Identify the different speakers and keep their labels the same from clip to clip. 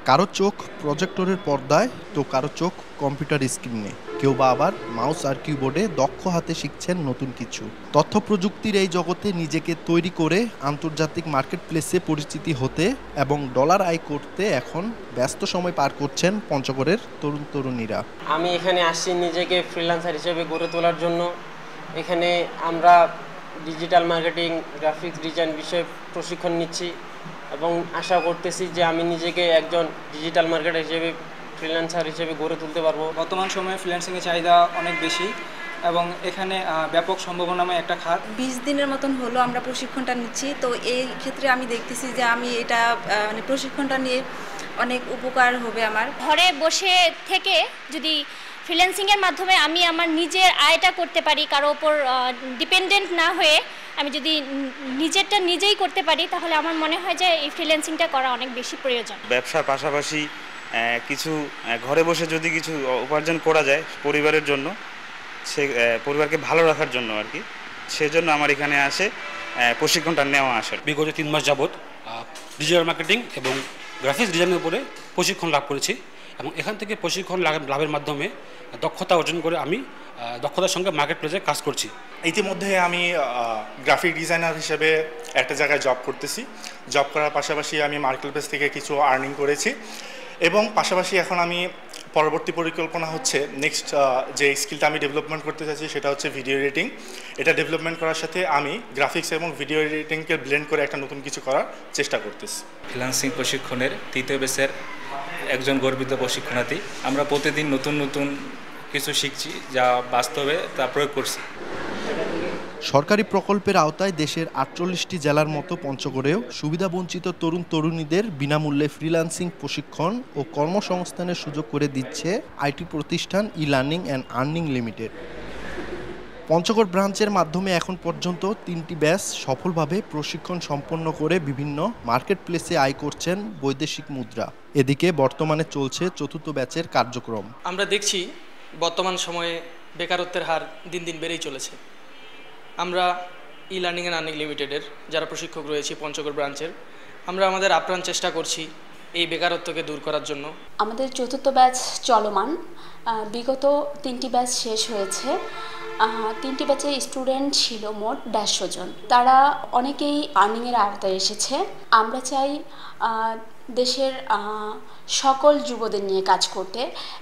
Speaker 1: কারো চোখ প্রজেক্টরের পর্দায় তো কারো চোখ কম্পিউটার স্ক্রিনে, কেউ বা আবার মাউস আর কিবোর্ডে দক্ষ হাতে শিখছেন নতুন কিছু। তথ্য প্রযুক্তির এই জগতে নিজেকে তৈরি করে আন্তর্জাতিক মার্কেটপ্লেসে পরিচিতি হতে এবং ডলার আয় করতে এখন ব্যস্ত সময় পার করছেন পঞ্চগড়ের তরুণ তরুণীরা।
Speaker 2: আমি এখানে আসছি নিজেকে ফ্রিল্যান্সার হিসেবে গড়ে তোলার জন্য। এখানে আমরা ডিজিটাল মার্কেটিং, গ্রাফিক্স ডিজাইন বিষয়ে প্রশিক্ষণ নিচ্ছি এবং আশা করতেছি যে আমি নিজেকে একজন ডিজিটাল মার্কেটার হিসেবে, ফ্রিল্যান্সার হিসেবে গড়ে তুলতে পারবো।
Speaker 3: বর্তমান সময়ে ফ্রিল্যান্সিংয়ের চাহিদা অনেক বেশি এবং এখানে ব্যাপক সম্ভাবনাময় একটা খাত।
Speaker 4: 20 দিনের মতন হলো আমরা প্রশিক্ষণটা নিচ্ছি। তো এই ক্ষেত্রে আমি দেখতেছি যে আমি এটা প্রশিক্ষণটা নিয়ে অনেক উপকার হবে আমার।
Speaker 5: ঘরে বসে থেকে যদি ফ্রিল্যান্সিংয়ের মাধ্যমে আমি আমার নিজের আয়টা করতে পারি, কারো ওপর ডিপেন্ডেন্ট না হয়ে আমি যদি নিজেরটা নিজেই করতে পারি, তাহলে আমার মনে হয় যে এই ফ্রিল্যান্সিংটা করা অনেক বেশি প্রয়োজন।
Speaker 6: ব্যবসার পাশাপাশি কিছু ঘরে বসে যদি কিছু উপার্জন করা যায় পরিবারের জন্য, সে পরিবারকে ভালো রাখার জন্য আর কি, সেজন্য আমার এখানে আসে প্রশিক্ষণটা নেওয়া আসে।
Speaker 7: বিগত 3 মাস যাবৎ ডিজিটাল মার্কেটিং এবং গ্রাফিক্স ডিজাইনের উপরে প্রশিক্ষণ লাভ করেছি এবং এখান থেকে প্রশিক্ষণ লাভের মাধ্যমে দক্ষতা অর্জন করে আমি দক্ষতার সঙ্গে মার্কেট প্লেসে কাজ করছি।
Speaker 8: ইতিমধ্যে আমি গ্রাফিক ডিজাইনার হিসেবে একটা জায়গায় জব করতেছি। জব করার পাশাপাশি আমি মার্কেট প্লেস থেকে কিছু আর্নিং করেছি এবং পাশাপাশি এখন আমি পরবর্তী পরিকল্পনা হচ্ছে নেক্সট যে স্কিলটা আমি ডেভেলপমেন্ট করতে চাইছি সেটা হচ্ছে ভিডিও এডিটিং। এটা ডেভেলপমেন্ট করার সাথে আমি গ্রাফিক্স এবং ভিডিও এডিটিংকে ব্লেন্ড করে একটা নতুন কিছু করার চেষ্টা করতেছি।
Speaker 9: ফ্রিল্যান্সিং প্রশিক্ষণের 3য় ব্যাচের একজন গর্বিত প্রশিক্ষণার্থী। আমরা প্রতিদিন নতুন নতুন কিছু শিখছি, যা বাস্তবে তা প্রয়োগ করছি।
Speaker 1: সরকারি প্রকল্পের আওতায় দেশের 48টি জেলার মতো পঞ্চগড়েও সুবিধাবঞ্চিত তরুণ তরুণীদের বিনামূল্যে ফ্রিল্যান্সিং প্রশিক্ষণ ও কর্মসংস্থানের সুযোগ করে দিচ্ছে আইটি প্রতিষ্ঠান e-learning and earning limited. Panchagarh ব্রাঞ্চের মাধ্যমে এখন পর্যন্ত 3টি ব্যাচ সফলভাবে প্রশিক্ষণ সম্পন্ন করে বিভিন্ন মার্কেট প্লেসে আয় করছেন বৈদেশিক মুদ্রা। এদিকে বর্তমানে চলছে 4র্থ ব্যাচের কার্যক্রম।
Speaker 10: আমরা দেখছি বর্তমান সময়ে বেকারত্বের হার দিন দিন বেড়েই চলেছে। আমরা ই-লার্নিং অ্যান্ড আর্নিং লিমিটেডের যারা প্রশিক্ষক রয়েছে পঞ্চগড় ব্রাঞ্চের, আমরা আমাদের আপ্রাণ চেষ্টা করছি এই বেকারত্বকে দূর করার জন্য।
Speaker 11: আমাদের 4র্থ ব্যাচ চলমান, বিগত 3টি ব্যাচ শেষ হয়েছে। 3টি ব্যাচে স্টুডেন্ট ছিল মোট 150 জন। তারা অনেকেই আর্নিংয়ের আওতায় এসেছে। আমরা চাই দেশের সকল যুবদের নিয়ে কাজ করতে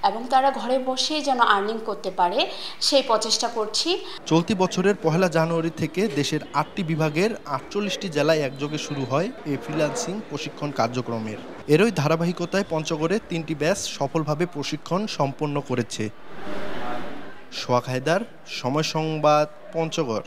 Speaker 11: এবং তারা ঘরে বসেই যেন আর্নিং করতে পারে, সেই প্রচেষ্টা করছি।
Speaker 1: চলতি বছরের 1 জানুয়ারি থেকে দেশের 8টি বিভাগের 48টি জেলায় একযোগে শুরু হয় এই ফ্রিল্যান্সিং প্রশিক্ষণ কার্যক্রমের। এরই ধারাবাহিকতায় পঞ্চগড়ে 3টি ব্যাচ সফলভাবে প্রশিক্ষণ সম্পন্ন করেছে। সোহাগ হায়দার, সময় সংবাদ, পঞ্চগড়।